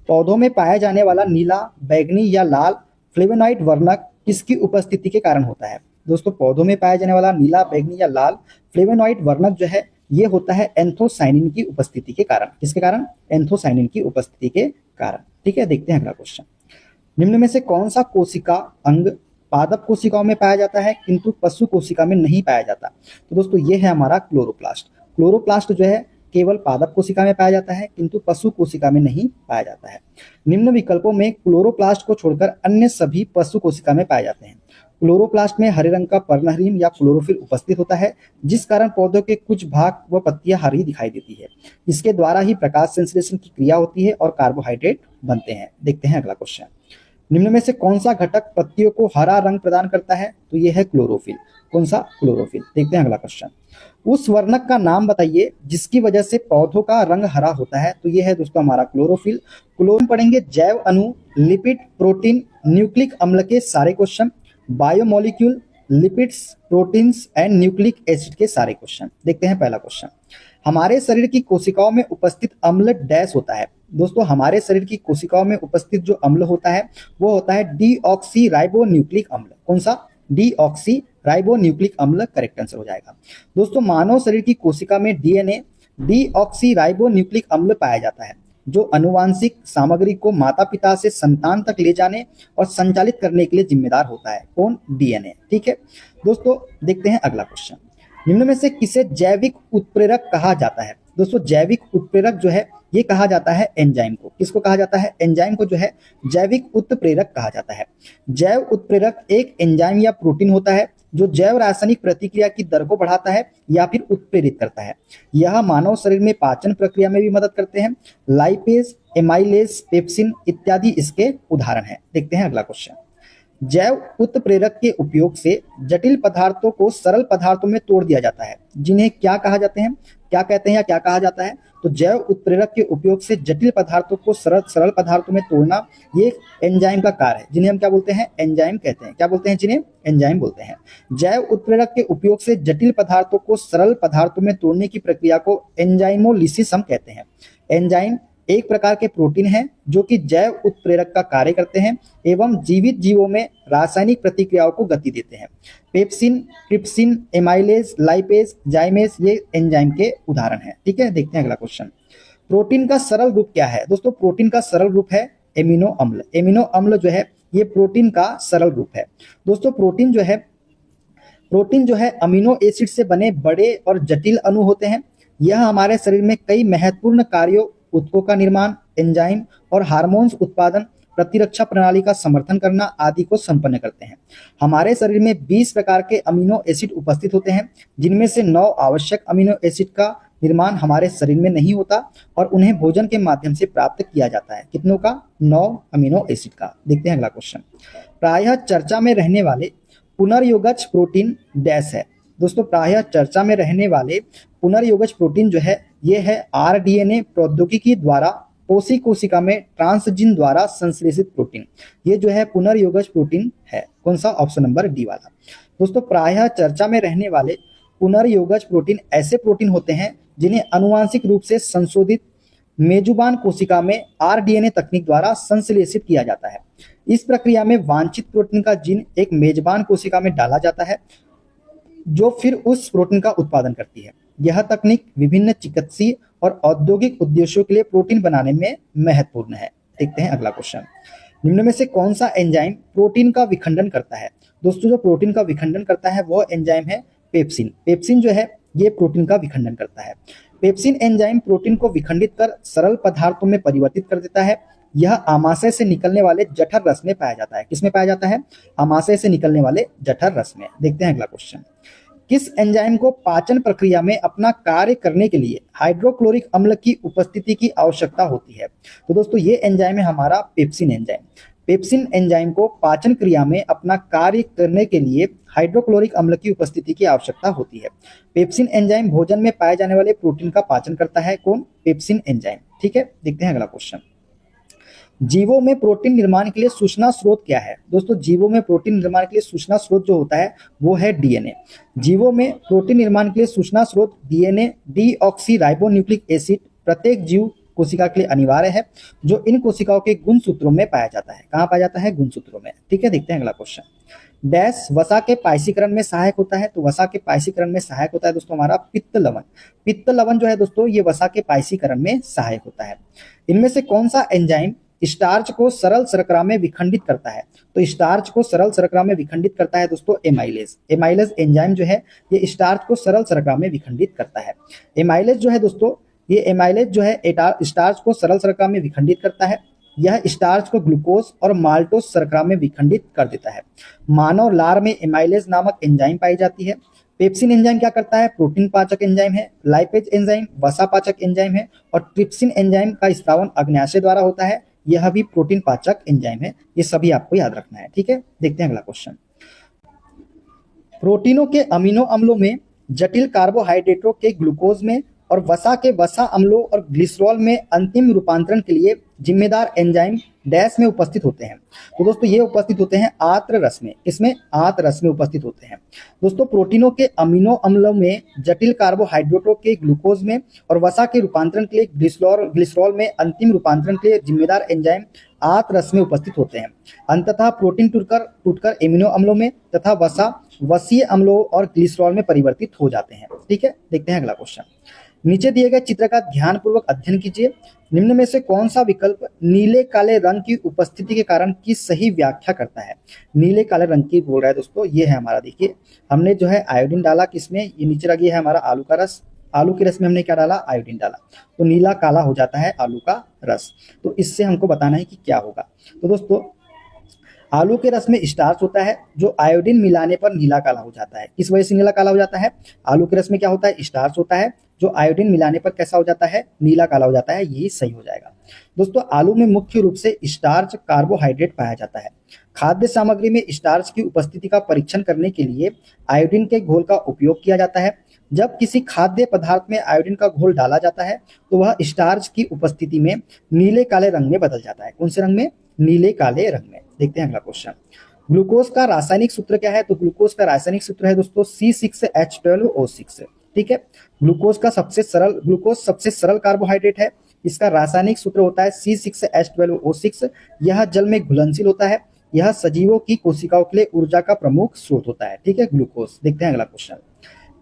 पौधों में पाया जाने वाला नीला, बैगनी या लाल फ्लेवोनॉइड वर्णक किसकी उपस्थिति के कारण होता है? दोस्तों पौधों में पाया जाने वाला नीला, बैगनी या लाल फ्लेवोनॉइड वर्णक जो है ये होता है एंथोसाइनिन की उपस्थिति के कारण। किसके कारण? एंथोसाइनिन की उपस्थिति के कारण। ठीक है, देखते हैं अगला क्वेश्चन। निम्न में से कौन सा कोशिका अंग पादप कोशिकाओं में पाया जाता है किंतु पशु कोशिका में नहीं पाया जाता? तो दोस्तों ये है हमारा क्लोरोप्लास्ट। क्लोरोप्लास्ट जो है केवल पादप कोशिका में पाया जाता है किंतु पशु कोशिका में नहीं पाया जाता है। निम्न विकल्पों में क्लोरोप्लास्ट को छोड़कर अन्य सभी पशु कोशिका में पाए जाते हैं। क्लोरोप्लास्ट में हरे रंग का पर्णहरिम या क्लोरोफिल उपस्थित होता है जिस कारण पौधों के कुछ भाग व पत्तियां हरी दिखाई देती है। इसके द्वारा ही प्रकाश संश्लेषण की क्रिया होती है और कार्बोहाइड्रेट बनते हैं। देखते हैं अगला क्वेश्चन। निम्न में से कौन सा घटक पत्तियों को हरा रंग प्रदान करता है? तो यह है क्लोरोफिल। कौन सा? क्लोरोफिल। देखते हैं अगला क्वेश्चन। उस वर्णक का नाम बताइए जिसकी वजह से पौधों का रंग हरा होता है। तो यह है दोस्तों हमारा क्लोरोफिल। क्लोरीन पढ़ेंगे जैव अणु, लिपिड, प्रोटीन, न्यूक्लिक अम्ल के सारे question, biomolecule, lipids, proteins and nucleic acid के सारे क्वेश्चन। देखते हैं पहला क्वेश्चन। हमारे शरीर की कोशिकाओं में उपस्थित अम्ल डैश होता है। दोस्तों हमारे शरीर की कोशिकाओं में उपस्थित जो अम्ल होता है वो होता है डीऑक्सी राइबोन्यूक्लिक अम्ल। कौन सा? डीऑक्सी राइबोन्यूक्लिक अम्ल करेक्ट आंसर हो जाएगा। दोस्तों मानव शरीर की कोशिका में डीएनए डीऑक्सी राइबोन्यूक्लिक अम्ल पाया जाता है जो अनुवांशिक सामग्री को माता पिता से संतान तक ले जाने और संचालित करने के लिए जिम्मेदार होता है। कौन? डीएनए। ठीक है दोस्तों, देखते हैं अगला क्वेश्चन। निम्न में से किसे जैविक उत्प्रेरक कहा जाता है? दोस्तों जैविक उत्प्रेरक जो है ये कहा जाता है एंजाइम को। किसको कहा जाता है? एंजाइम को जो है जैविक उत्प्रेरक कहा जाता है। जैव उत्प्रेरक एक एंजाइम या प्रोटीन होता है जो जैव रासायनिक प्रतिक्रिया की दर को बढ़ाता है या फिर उत्प्रेरित करता है। यह मानव शरीर में पाचन प्रक्रिया में भी मदद करते हैं। लाइपेज, एमाइलेज, पेप्सिन इत्यादि इसके उदाहरण हैं। देखते हैं अगला क्वेश्चन। जैव उत्प्रेरक के उपयोग से जटिल पदार्थों को सरल पदार्थों में तोड़ दिया जाता है, जिन्हें क्या कहा जाते हैं, क्या कहते हैं या क्या कहा जाता है? तो जैव उत्प्रेरक के उपयोग से जटिल पदार्थों को सरल पदार्थों में तोड़ना, ये एंजाइम का कार्य है, जिन्हें हम क्या बोलते हैं? एंजाइम कहते हैं। क्या बोलते हैं? जिन्हें एंजाइम बोलते हैं। जैव उत्प्रेरक के उपयोग से जटिल पदार्थों को सरल पदार्थों में तोड़ने की प्रक्रिया को एंजाइमोलिसिस हम कहते हैं। एंजाइम एक प्रकार के प्रोटीन हैं जो कि जैव उत्प्रेरक का कार्य करते हैं एवं जीवित जीवों में रासायनिक प्रतिक्रियाओं को गति देते हैं। पेप्सिन, ट्रिप्सिन, एमाइलेज, लाइपेज, जाइमेज ये एंजाइम के उदाहरण हैं। ठीक है, देखते हैं अगला क्वेश्चन। प्रोटीन का सरल रूप क्या है? दोस्तों प्रोटीन का सरल रूप है एमिनो अम्ल। एमिनो अम्ल जो है ये प्रोटीन का सरल रूप है। दोस्तों प्रोटीन जो है अमीनो एसिड से बने बड़े और जटिल अणु होते हैं। यह हमारे शरीर में कई महत्वपूर्ण कार्यों, ऊतकों का निर्माण, एंजाइम और हार्मोन्स उत्पादन, प्रतिरक्षा प्रणाली का समर्थन करना आदि को संपन्न करते हैं। हमारे शरीर में 20 प्रकार के अमीनो एसिड उपस्थित होते हैं, जिनमें से 9 आवश्यक अमीनो एसिड का निर्माण हमारे शरीर में नहीं होता और उन्हें भोजन के माध्यम से प्राप्त किया जाता है। कितनों का? 9 अमीनो एसिड का। देखते हैं अगला क्वेश्चन। प्रायः चर्चा में रहने वाले पुनर्योगज प्रोटीन डैश है। दोस्तों प्रायः चर्चा में रहने वाले पुनर्योगज प्रोटीन जो है ये है आरडीएनए प्रौद्योगिकी द्वारा कोशिका में ट्रांसजीन द्वारा संश्लेषित प्रोटीन। ये जो है पुनर्योगज प्रोटीन है। कौन सा? ऑप्शन नंबर डी वाला। दोस्तों प्रायः चर्चा में रहने वाले पुनर्योगज प्रोटीन ऐसे प्रोटीन होते हैं जिन्हें आनुवांशिक रूप से संशोधित मेजुबान कोशिका में आरडीएनए तकनीक द्वारा संश्लेषित किया जाता है। इस प्रक्रिया में वांछित प्रोटीन का जीन एक मेजबान कोशिका में डाला जाता है जो फिर उस प्रोटीन का उत्पादन करती है। यह तकनीक विभिन्न चिकित्सीय और औद्योगिक उद्देश्यों के लिए प्रोटीन बनाने में महत्वपूर्ण है। देखते हैं अगला क्वेश्चन। निम्न में से कौन सा एंजाइम प्रोटीन का विखंडन करता है? दोस्तों जो प्रोटीन का विखंडन करता है वह एंजाइम है पेप्सिन। पेप्सिन जो है ये प्रोटीन का विखंडन करता है। पेप्सिन एंजाइम प्रोटीन को विखंडित कर सरल पदार्थों में परिवर्तित कर देता है। यह आमाशय से निकलने वाले जठर रस में पाया जाता है। किसमें पाया जाता है? आमाशय से निकलने वाले जठर रस में। देखते हैं अगला क्वेश्चन। किस एंजाइम को पाचन प्रक्रिया में अपना कार्य करने के लिए हाइड्रोक्लोरिक अम्ल की उपस्थिति की आवश्यकता होती है? तो दोस्तों ये एंजाइम है हमारा पेप्सिन एंजाइम। पेप्सिन एंजाइम को पाचन क्रिया में अपना कार्य करने के लिए हाइड्रोक्लोरिक अम्ल की उपस्थिति की आवश्यकता होती है। पेप्सिन एंजाइम भोजन में पाए जाने वाले प्रोटीन का पाचन करता है। कौन? Pepsin enzyme. ठीक है, देखते हैं अगला क्वेश्चन। जीवों में प्रोटीन निर्माण के लिए सूचना स्रोत क्या है? दोस्तों जीवों में प्रोटीन निर्माण के लिए सूचना स्रोत जो होता है वो है डीएनए। जीवों में प्रोटीन निर्माण के लिए सूचना स्रोत डीएनए डीऑक्सी राइबोन्यूक्लिक एसिड प्रत्येक जीव कोशिका के लिए अनिवार्य है, जो इन कोशिकाओं के गुणसूत्रों में पाया जाता है। कहाँ पाया जाता है? गुणसूत्रों में। ठीक है, देखते हैं अगला क्वेश्चन। डैश वसा के पाइसीकरण में सहायक होता है। तो वसा के पाइसीकरण में सहायक होता है दोस्तों हमारा पित्त लवण। पित्त लवण जो है दोस्तों ये वसा के पाइसीकरण में सहायक होता है। इनमें से कौन सा एंजाइम स्टार्च को सरल शर्करा में विखंडित करता है? तो स्टार्च को सरल शर्करा में विखंडित करता है दोस्तों एमाइलेज। एमाइलेज एंजाइम जो है ये स्टार्च को सरल शर्करा में विखंडित करता है। एमाइलेज जो है दोस्तों ये एमाइलेज जो है स्टार्च को सरल शर्करा में विखंडित करता है। यह स्टार्च को ग्लूकोज और माल्टोज शर्करा में विखंडित कर देता है। मानव लार में एमाइलेज नामक एंजाइम पाई जाती है। पेप्सिन एंजाइम क्या करता है? प्रोटीन पाचक एंजाइम है। लाइपेज एंजाइम वसा पाचक एंजाइम है और ट्रिप्सिन एंजाइम का स्रावन अग्न्याशय द्वारा होता है। यह भी प्रोटीन पाचक एंजाइम है। ये सभी आपको याद रखना है। ठीक है, देखते हैं अगला क्वेश्चन। प्रोटीनों के अमीनो अम्लों में जटिल कार्बोहाइड्रेटों के ग्लूकोज में और वसा के वसा अम्लों और ग्लिसरॉल में अंतिम रूपांतरण के लिए जिम्मेदार एंजाइम डैश में उपस्थित होते हैं। तो दोस्तों ये उपस्थित होते हैं आंत्र रस में। इसमें आंत्र रस में उपस्थित होते हैं। दोस्तों प्रोटीनों के अमीनो अम्लों में जटिल कार्बोहाइड्रेटों के ग्लूकोज में और वसा के रूपांतरण के लिए ग्लिसरॉल में अंतिम रूपांतरण के लिए जिम्मेदार एंजाइम आंत्र रस में उपस्थित होते हैं। अंततः प्रोटीन टूटकर एमिनो अम्लों में तथा वसा वसीय अम्लों और ग्लिसरॉल में परिवर्तित हो जाते हैं। ठीक है, देखते हैं अगला क्वेश्चन। नीचे दिए गए चित्र का ध्यानपूर्वक अध्ययन कीजिए। निम्न में से कौन सा विकल्प नीले काले रंग की उपस्थिति के कारण की सही व्याख्या करता है? नीले काले रंग की बोल रहा है दोस्तों, ये है हमारा, देखिए हमने जो है आयोडीन डाला किसमें, ये नीचे लगी है हमारा आलू का रस। आलू के रस में हमने क्या डाला? आयोडीन डाला, तो नीला काला हो जाता है आलू का रस। तो इससे हमको बताना है कि क्या होगा। तो दोस्तों आलू के रस में स्टार्च होता है जो आयोडीन मिलाने पर नीला काला हो जाता है। किस वजह से नीला काला हो जाता है? आलू के रस में क्या होता है? स्टार्च होता है जो आयोडीन मिलाने पर कैसा हो जाता है? नीला काला हो जाता है। यही सही हो जाएगा। दोस्तों, आलू में मुख्य रूप से स्टार्च कार्बोहाइड्रेट पाया जाता है। खाद्य सामग्री में स्टार्च की उपस्थिति का परीक्षण करने के लिए आयोडीन के घोल का उपयोग किया जाता है। जब किसी खाद्य पदार्थ में आयोडीन का घोल डाला जाता है तो वह स्टार्च की उपस्थिति में नीले काले रंग में बदल जाता है। कौन से रंग में? नीले काले रंग में। देखते हैं अगला क्वेश्चन। ग्लूकोज का रासायनिक सूत्र क्या है? तो ग्लूकोज का रासायनिक सूत्र है दोस्तों C6H12O6। ठीक है, ग्लूकोज सबसे सरल कार्बोहाइड्रेट है। इसका रासायनिक सूत्र होता है C6H12O6। यह जल में घुलनशील होता है। यह सजीवों की कोशिकाओं के लिए ऊर्जा का प्रमुख स्रोत होता है। ठीक है, ग्लूकोज। देखते हैं अगला क्वेश्चन।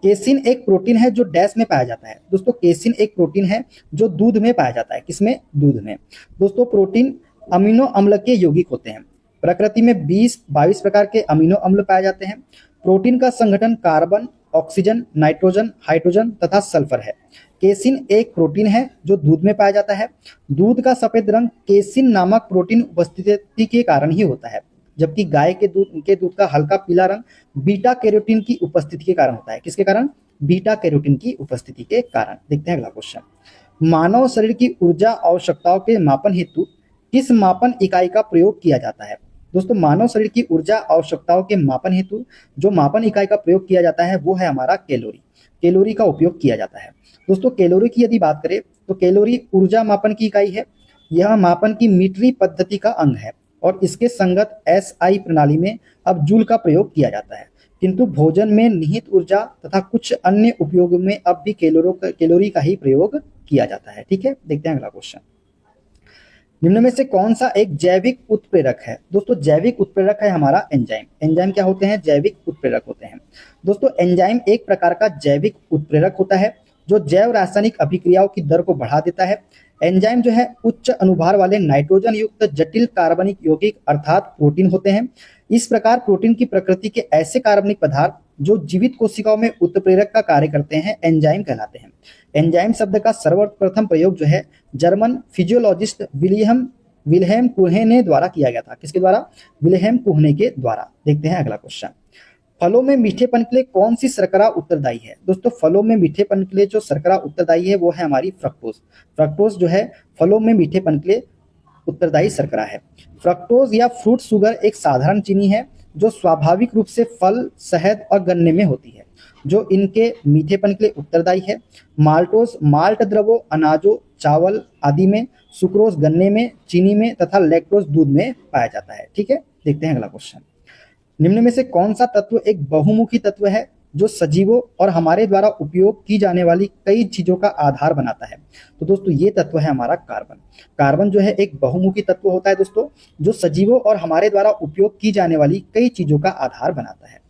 केसिन एक प्रोटीन है जो डैश में पाया जाता है। दोस्तों, केसिन एक प्रोटीन है जो दूध में पाया जाता है। किसमें? दूध में। दोस्तों, प्रोटीन अमीनो अम्ल के यौगिक होते हैं। प्रकृति में 22 प्रकार के अमीनो अम्ल पाए जाते हैं। प्रोटीन का संगठन कार्बन, ऑक्सीजन, नाइट्रोजन, हाइड्रोजन तथा सल्फर है। केसिन एक प्रोटीन है जो दूध में पाया जाता है। दूध का सफेद रंग केसिन नामक प्रोटीन उपस्थिति के कारण ही होता है, जबकि गाय के दूध का हल्का पीला रंग बीटा कैरोटीन की उपस्थिति के कारण होता है। किसके कारण? बीटा कैरोटीन की उपस्थिति के कारण। देखते हैं अगला क्वेश्चन। मानव शरीर की ऊर्जा आवश्यकताओं के मापन हेतु किस मापन इकाई का प्रयोग किया जाता है? दोस्तों, मानव शरीर की ऊर्जा आवश्यकताओं के मापन हेतु जो मापन इकाई का प्रयोग किया जाता है वो है हमारा कैलोरी। कैलोरी का उपयोग किया जाता है। दोस्तों, कैलोरी की यदि बात करें तो कैलोरी ऊर्जा मापन की इकाई है। यह मापन की मीटरी पद्धति का अंग है और इसके संगत SI प्रणाली में अब जूल का प्रयोग किया जाता है, किंतु भोजन में निहित ऊर्जा तथा कुछ अन्य उपयोग में अब भी कैलोरी का ही प्रयोग किया जाता है। ठीक है, देखते हैं अगला क्वेश्चन। निम्न में से कौन सा एक जैविक उत्प्रेरक है? दोस्तों, जैविक उत्प्रेरक है हमारा एंजाइम। एंजाइम क्या होते हैं? जैविक उत्प्रेरक होते हैं। दोस्तों, एंजाइम एक प्रकार का जैविक उत्प्रेरक होता है जो जैव रासायनिक अभिक्रियाओं की दर को बढ़ा देता है। एंजाइम जो है उच्च अनुभार वाले नाइट्रोजन युक्त जटिल कार्बनिक यौगिक अर्थात प्रोटीन होते हैं। इस प्रकार प्रोटीन की प्रकृति के ऐसे कार्बनिक पदार्थ जो जीवित कोशिकाओं में उत्प्रेरक का कार्य करते हैं एंजाइम कहलाते हैं। एंजाइम शब्द का सर्वप्रथम प्रयोग जो है जर्मन फिजियोलॉजिस्ट विल्हेम कुह्ने ने द्वारा किया गया था। किसके द्वारा? विल्हेम कुह्ने के द्वारा। देखते हैं अगला क्वेश्चन। फलों में मीठेपन के लिए कौन सी शर्करा उत्तरदायी है? दोस्तों, फलों में मीठेपन के लिए जो शर्करा उत्तरदायी है वो है हमारी फ्रक्टोज। फ्रक्टोज जो है फलों में मीठेपन के लिए उत्तरदायी शर्करा है। फ्रक्टोज या फ्रूट शुगर एक साधारण चीनी है जो स्वाभाविक रूप से फल, शहद और गन्ने में होती है, जो इनके मीठेपन के लिए उत्तरदायी है। माल्टोज माल्ट द्रवों, अनाजों, चावल आदि में, सुक्रोज गन्ने में, चीनी में तथा लैक्टोज दूध में पाया जाता है। ठीक है, देखते हैं अगला क्वेश्चन। निम्न में से कौन सा तत्व एक बहुमुखी तत्व है जो सजीवों और हमारे द्वारा उपयोग की जाने वाली कई चीजों का आधार बनाता है? तो दोस्तों, ये तत्व है हमारा कार्बन। कार्बन जो है एक बहुमुखी तत्व होता है दोस्तों, जो सजीवों और हमारे द्वारा उपयोग की जाने वाली कई चीजों का आधार बनाता है।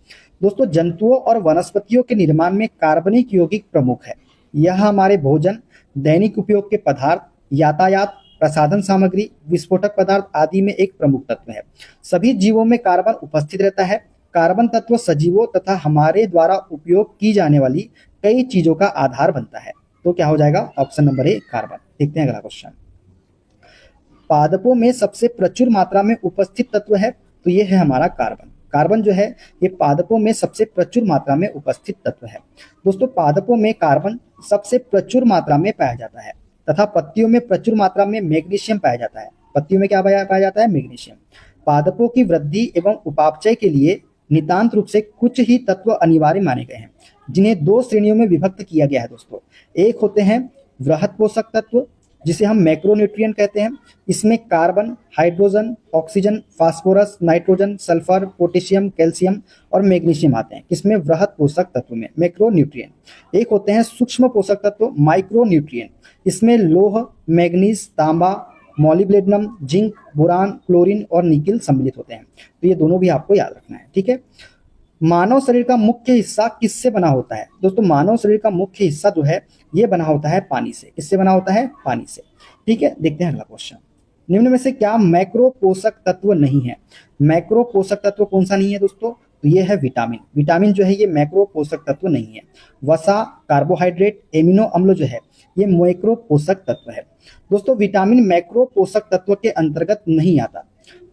दोस्तों, जंतुओं और वनस्पतियों के निर्माण में कार्बनिक यौगिक प्रमुख है। यह हमारे भोजन, दैनिक उपयोग के पदार्थ, यातायात, प्रसाधन सामग्री, विस्फोटक पदार्थ आदि में एक प्रमुख तत्व है। सभी जीवों में कार्बन उपस्थित रहता है। कार्बन तत्व सजीवों तथा हमारे द्वारा उपयोग की जाने वाली कई चीजों का आधार बनता है। तो क्या हो जाएगा? Option number A, carbon. देखते हैं अगला क्वेश्चन। पादपों में सबसे प्रचुर मात्रा में उपस्थित तत्व है, तो ये है हमारा कार्बन। कार्बन जो है ये पादपों में सबसे प्रचुर मात्रा में उपस्थित तत्व है। दोस्तों, पादपों में कार्बन सबसे प्रचुर मात्रा में पाया जाता है तथा पत्तियों में प्रचुर मात्रा में मैग्नीशियम पाया जाता है। पत्तियों में क्या पाया जाता है? मैग्नीशियम। पादपों की वृद्धि एवं उपापचय के लिए नितांत रूप से कुछ ही तत्व अनिवार्य माने गए हैं, जिन्हें दो श्रेणियों में विभक्त किया गया है दोस्तों। एक होते हैं वृहद पोषक तत्व, जिसे हम मैक्रोन्यूट्रिएंट कहते हैं। इसमें carbon, hydrogen, oxygen, phosphorus, nitrogen, sulphur, potassium, calcium और मैग्नीशियम आते हैं। किसमें? वृहद पोषक तत्व में, मैक्रोन्यूट्रिएंट। एक होते हैं सूक्ष्म पोषक तत्व, माइक्रोन्यूट्रिएंट। इसमें लौह, मैग्नीज, तांबा, मॉलिब्डेनम, जिंक, बोरान, क्लोरीन और निकिल सम्मिलित होते हैं। तो ये दोनों भी आपको याद रखना है। ठीक है। मानव शरीर का मुख्य हिस्सा किससे बना होता है? दोस्तों, मानव शरीर का मुख्य हिस्सा जो है ये बना होता है पानी से। किससे बना होता है? पानी से। ठीक है, देखते हैं अगला क्वेश्चन। निम्न में से क्या मैक्रो पोषक तत्व नहीं है? मैक्रो पोषक तत्व कौन सा नहीं है दोस्तों? तो ये है विटामिन। विटामिन जो है ये मैक्रो पोषक तत्व नहीं है। वसा, कार्बोहाइड्रेट, एमिनो अम्ल जो है ये मैक्रो पोषक तत्व है। दोस्तों, विटामिन मैक्रो पोषक तत्व के अंतर्गत नहीं आता।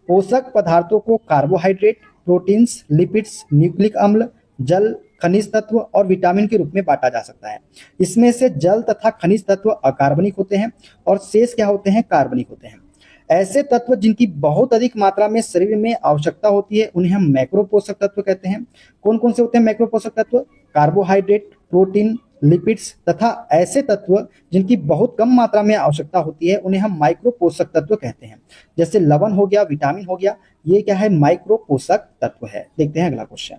पोषक पदार्थों को कार्बोहाइड्रेट, प्रोटीन्स, लिपिड्स, न्यूक्लिक अम्ल, जल, खनिज तत्व और विटामिन के रूप में बांटा जा सकता है। इसमें से जल तथा खनिज तत्व अकार्बनिक होते हैं और शेष क्या होते हैं, कार्बनिक होते हैं। ऐसे तत्व जिनकी बहुत अधिक मात्रा में शरीर में आवश्यकता होती है उन्हें हम मैक्रो पोषक तत्व कहते हैं। कौन कौन से होते हैं मैक्रो पोषक तत्व? कार्बोहाइड्रेट, प्रोटीन, लिपिड्स तथा ऐसे तत्व जिनकी बहुत कम मात्रा में आवश्यकता होती है उन्हें हम माइक्रो पोषक तत्व कहते हैं। जैसे लवण हो गया, विटामिन हो गया, ये क्या है, माइक्रो पोषक तत्व है। देखते हैं अगला क्वेश्चन।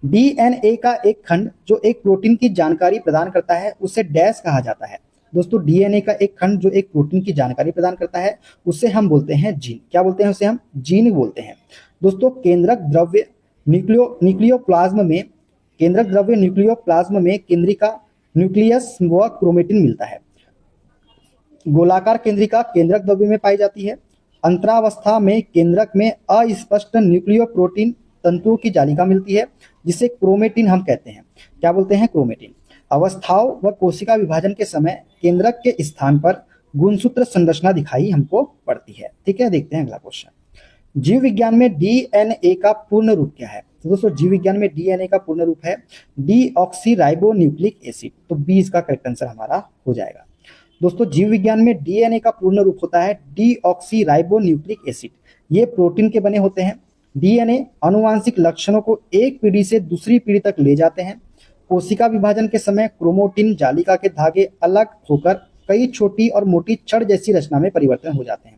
डीएनए का एक खंड जो एक प्रोटीन की जानकारी प्रदान करता है उसे डैश कहा जाता है। दोस्तों डीएनए का एक खंड जो एक प्रोटीन की जानकारी प्रदान करता है उसे हम बोलते हैं जीन। क्या बोलते हैं? उसे हम जीन बोलते हैं। दोस्तों केंद्रक द्रव्य न्यूक्लियोप्लाज्म में केंद्रिका, न्यूक्लियस व क्रोमेटिन मिलता है। गोलाकार केंद्रिका केंद्रक द्रव्य में पाई जाती है। अंतरावस्था में केंद्रक में अस्पष्ट न्यूक्लियो प्रोटीन तंतुओं की जालिका मिलती है जिसे क्रोमेटिन हम कहते हैं। क्या बोलते हैं? क्रोमेटिन। अवस्थाओं व कोशिका विभाजन के समय केंद्रक के स्थान पर गुणसूत्र संरचना दिखाई हमको पड़ती है। ठीक है, देखते हैं अगला क्वेश्चन। जीव विज्ञान में डीएनए का पूर्ण रूप क्या है? तो दोस्तों जीव विज्ञान में डीएनए का पूर्ण रूप है डीऑक्सीराइबोन्यूक्लिक एसिड। तो बी इसका करेक्ट आंसर हमारा हो जाएगा। दोस्तों जीव विज्ञान में डीएनए का पूर्ण रूप होता है डीऑक्सीराइबोन्यूक्लिक एसिड। ये प्रोटीन के बने होते हैं। डीएनए आनुवांशिक लक्षणों को एक पीढ़ी से दूसरी पीढ़ी तक ले जाते हैं। कोशिका विभाजन के समय क्रोमोटिन जालिका के धागे अलग होकर कई छोटी और मोटी छड़ जैसी रचना में परिवर्तन हो जाते हैं।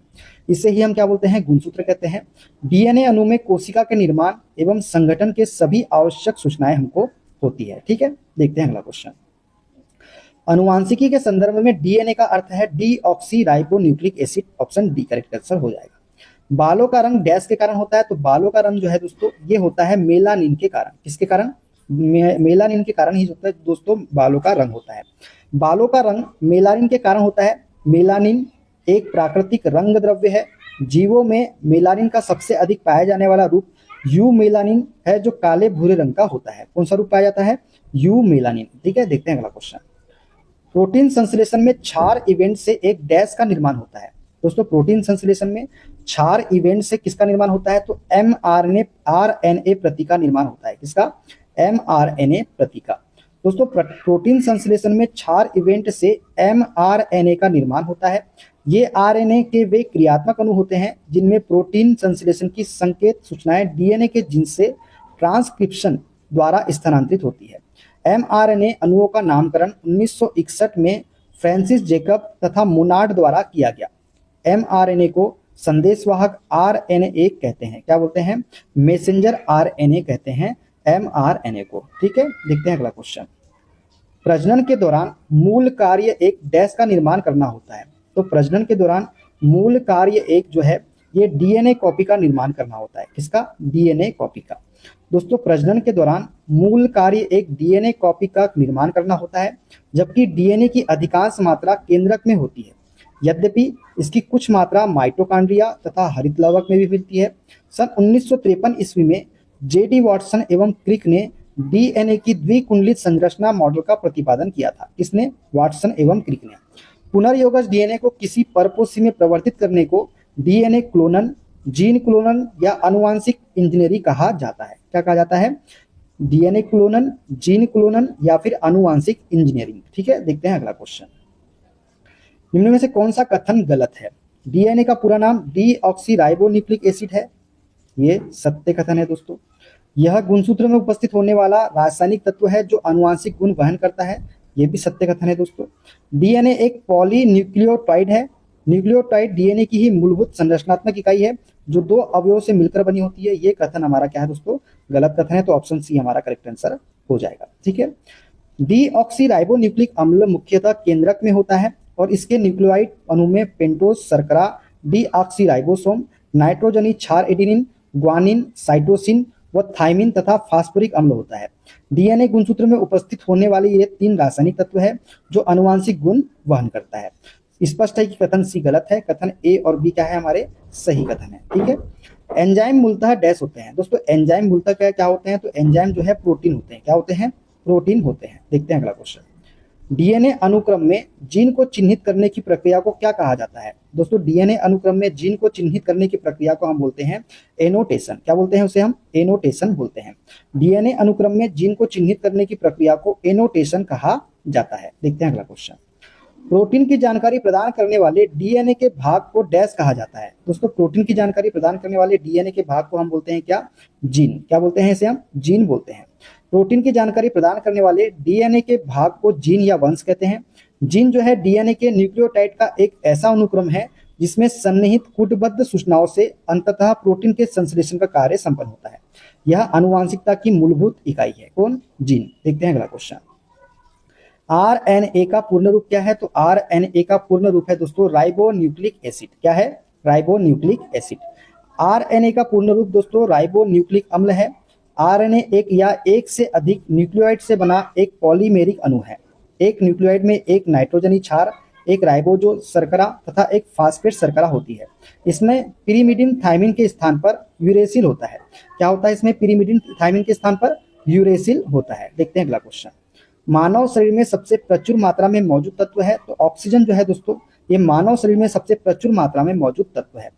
इसे ही हम क्या बोलते हैं? गुणसूत्र कहते हैं। डीएनए अणु में कोशिका के निर्माण एवं संगठन के सभी आवश्यक सूचनाएं हमको होती है। ठीक है, देखते हैं अगला क्वेश्चन। अनुवांशिकी के संदर्भ में डीएनए का अर्थ है deoxyribonucleic acid. Option D correct answer हो जाएगा। बालों का रंग डैश के कारण होता है? तो बालों का रंग जो है दोस्तों ये होता है मेलानिन के कारण। किसके कारण? मेलानिन के कारण ही होता है दोस्तों बालों का रंग होता है। बालों का रंग मेलानिन के कारण होता है। मेलानिन एक प्राकृतिक रंग द्रव्य है। जीवों में मेलानिन का सबसे अधिक पाया जाने वाला रूप यू मेलानिन है जो काले भूरे रंग का होता है। कौन सा रूप पाया जाता है? You melanin. ठीक है, देखते हैं अगला क्वेश्चन। प्रोटीन संश्लेषण में क्षार इवेंट से एक डैश का निर्माण होता है। दोस्तों प्रोटीन संश्लेषण में क्षार इवेंट से किसका निर्माण होता है? तो आरएनए प्रति का निर्माण होता है। किसका? एमआरएनए प्रति का। दोस्तों प्रोटीन संश्लेषण में क्षार इवेंट से एमआरएनए का निर्माण होता है। ये आरएनए के वे क्रियात्मक अणु होते हैं जिनमें प्रोटीन संश्लेषण की संकेत सूचनाएं डीएनए के जीन से ट्रांसक्रिप्शन द्वारा स्थानांतरित होती है। एमआरएनए अणुओं का नामकरण 1961 में फ्रांसिस जेकब तथा मोनार्ड द्वारा किया गया। एमआरएनए को संदेशवाहक आरएनए कहते हैं। क्या बोलते हैं? मैसेंजर आरएनए कहते हैं एमआरएनए को। ठीक है, देखते हैं अगला क्वेश्चन। प्रजनन के दौरान मूल कार्य एक डैश का निर्माण करना होता है। तो प्रजनन के दौरान मूल कार्य एक जो है ये डीएनए कॉपी का निर्माण करना होता है। किसका? डीएनए कॉपी का। दोस्तों प्रजनन के दौरान मूल कार्य एक डीएनए कॉपी का निर्माण करना होता है जबकि डीएनए की अधिकांश मात्रा केंद्रक में होती है। यद्यपि इसकी कुछ मात्रा माइटोकॉन्ड्रिया तथा हरित लवक में भी मिलती है। सन 1953 ईस्वी में जेडी वॉटसन एवं क्रिक ने डीएनए की द्विकुंडलित संरचना मॉडल का प्रतिपादन किया था। किसने? वॉटसन एवं क्रिक ने। पुनर्योगज डीएनए को किसी परपोषी में प्रवर्तित करने को डीएनए क्लोनन, जीन क्लोनन या आनुवांशिक इंजीनियरिंग कहा जाता है। क्या कहा जाता है? डीएनए क्लोनन, जीन क्लोनन या फिर आनुवांशिक इंजीनियरिंग। ठीक है, देखते हैं अगला क्वेश्चन। निम्न में से कौन सा कथन गलत है? डीएनए का पूरा नाम डीऑक्सीराइबोन्यूक्लिक एसिड है। ये सत्य कथन है दोस्तों। यह गुणसूत्र में उपस्थित होने वाला रासायनिक तत्व है जो आनुवांशिक गुण वहन करता है। ये भी सत्य कथन है दोस्तों। डीएनए एक पॉलीन्यूक्लियोटाइड है। न्यूक्लियोटाइड डीएनए की ही मूलभूत संरचनात्मक इकाई है जो दो अवयवों से मिलकर बनी होती है। ये कथन हमारा क्या है दोस्तों? गलत कथन है। तो ऑप्शन सी हमारा करेक्ट आंसर हो जाएगा। ठीक है, डीऑक्सीराइबोन्यूक्लिक अम्ल मुख्यतः केंद्रक में होता है और इसके न्यूक्लियोटाइड अणु में पेंटोज, शर्करा, डीऑक्सीराइबोसोम, नाइट्रोजनी क्षार एडेनिन, ग्वानिन, साइटोसिन व थाइमिन तथा फास्फोरिक अम्ल होता है। डीएनए गुणसूत्र में उपस्थित होने वाले ये तीन रासायनिक तत्व है जो आनुवांशिक गुण वहन करता है। स्पष्ट है कि कथन सी गलत है। कथन ए और बी क्या है? हमारे सही कथन है। ठीक है, एंजाइम मूलतः डैश होते हैं। दोस्तों एंजाइम मूलतः क्या होते हैं? तो एंजाइम जो है प्रोटीन होते हैं। क्या होते हैं? प्रोटीन होते हैं। देखते हैं अगला क्वेश्चन। डीएनए अनुक्रम में जीन को चिन्हित करने की प्रक्रिया को क्या कहा जाता है? दोस्तों डीएनए अनुक्रम में जीन को चिन्हित करने की प्रक्रिया को हम बोलते हैं एनोटेशन। क्या बोलते हैं उसे? हम एनोटेशन बोलते हैं। डीएनए अनुक्रम में जीन को चिन्हित करने की प्रक्रिया को एनोटेशन कहा जाता है। देखते हैं अगला क्वेश्चन। प्रोटीन की जानकारी प्रदान करने वाले डीएनए के भाग को डैश कहा जाता है? दोस्तों प्रोटीन की जानकारी प्रदान करने वाले डीएनए के भाग को हम बोलते हैं क्या? जीन। क्या बोलते हैं इसे? हम जीन बोलते हैं। प्रोटीन की जानकारी प्रदान करने वाले डीएनए के भाग को जीन या वंश कहते हैं। जीन जो है डीएनए के न्यूक्लियोटाइड का एक ऐसा अनुक्रम है जिसमें सन्निहित कूटबद्ध सूचनाओं से अंततः प्रोटीन के संश्लेषण का कार्य संपन्न होता है। यह आनुवांशिकता की मूलभूत इकाई है। कौन? जीन। देखते हैं अगला क्वेश्चन। आरएनए का पूर्ण रूप क्या है? तो आरएनए का पूर्ण रूप है दोस्तों राइबोन्यूक्लिक एसिड। क्या है? Ribonucleic acid. आरएनए का पूर्ण रूप दोस्तों राइबोन्यूक्लिक अम्ल है। आरएनए एक या एक से अधिक न्यूक्लियोटाइड से बना एक पॉलीमेरिक अणु है। एक न्यूक्लियोटाइड में एक नाइट्रोजनी क्षार, एक राइबोजो शर्करा तथा एक फास्फेट शर्करा होती है। इसमें पिरिमिडिन थायमिन के स्थान पर यूरेसिल होता है। क्या होता है इसमें? पिरिमिडिन थायमिन के स्थान पर यूरेसिल होता है। देखते हैं अगला क्वेश्चन। मानव शरीर में सबसे प्रचुर मात्रा में मौजूद तत्व है? तो ऑक्सीजन जो है दोस्तों ये मानव शरीर में सबसे प्रचुर मात्रा में मौजूद तत्व है।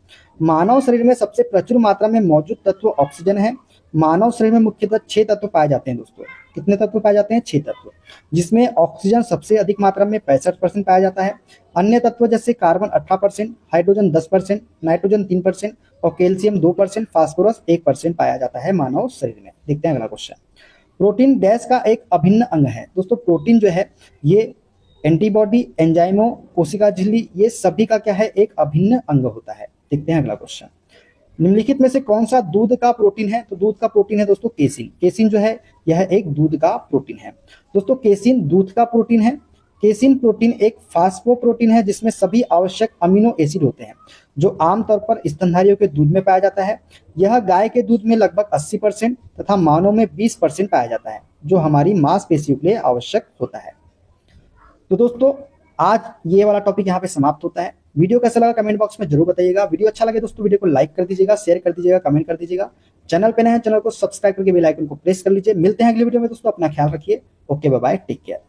मानव शरीर में सबसे प्रचुर मात्रा में मौजूद तत्व ऑक्सीजन है। मानव शरीर में मुख्यतः 6 तत्व पाए जाते हैं दोस्तों। कितने तत्व पाए जाते हैं? 6 तत्व, जिसमें ऑक्सीजन सबसे अधिक मात्रा में 65% पाया जाता है। अन्य तत्व जैसे कार्बन 18%, हाइड्रोजन 10%, नाइट्रोजन 3% और कैल्शियम 2%, फास्फोरस 1% पाया जाता है मानव शरीर में। देखते हैं अगला क्वेश्चन। प्रोटीन डैश का एक अभिन्न अंग है? दोस्तों प्रोटीन जो है ये एंटीबॉडी, एंजाइमों, कोशिका झिल्ली, ये सभी का क्या है? एक अभिन्न अंग होता है। देखते हैं अगला क्वेश्चन। निम्नलिखित में से कौन सा दूध का प्रोटीन है? तो दूध का प्रोटीन है दोस्तों केसिन। केसिन जो है यह एक दूध का प्रोटीन है। दोस्तों केसिन दूध का प्रोटीन है। केसिन प्रोटीन एक फास्फोप्रोटीन है जिसमें सभी आवश्यक अमीनो एसिड होते हैं, जो आमतौर पर स्तनधारियों के दूध में पाया जाता है। यह गाय के दूध में लगभग 80% तथा मानव में 20% पाया जाता है, जो हमारी मांसपेशियों के लिए आवश्यक होता है। तो दोस्तों आज ये वाला टॉपिक यहाँ पे समाप्त होता है। वीडियो कैसा लगा कमेंट बॉक्स में जरूर बताइएगा। वीडियो अच्छा लगे दोस्तों वीडियो को लाइक कर दीजिएगा, शेयर कर दीजिएगा, कमेंट कर दीजिएगा। चैनल पे नए हैं चैनल को सब्सक्राइब करके बेल आइकन को प्रेस कर लीजिए। मिलते हैं अगले वीडियो में दोस्तों, अपना ख्याल रखिए। Okay bye bye, take care.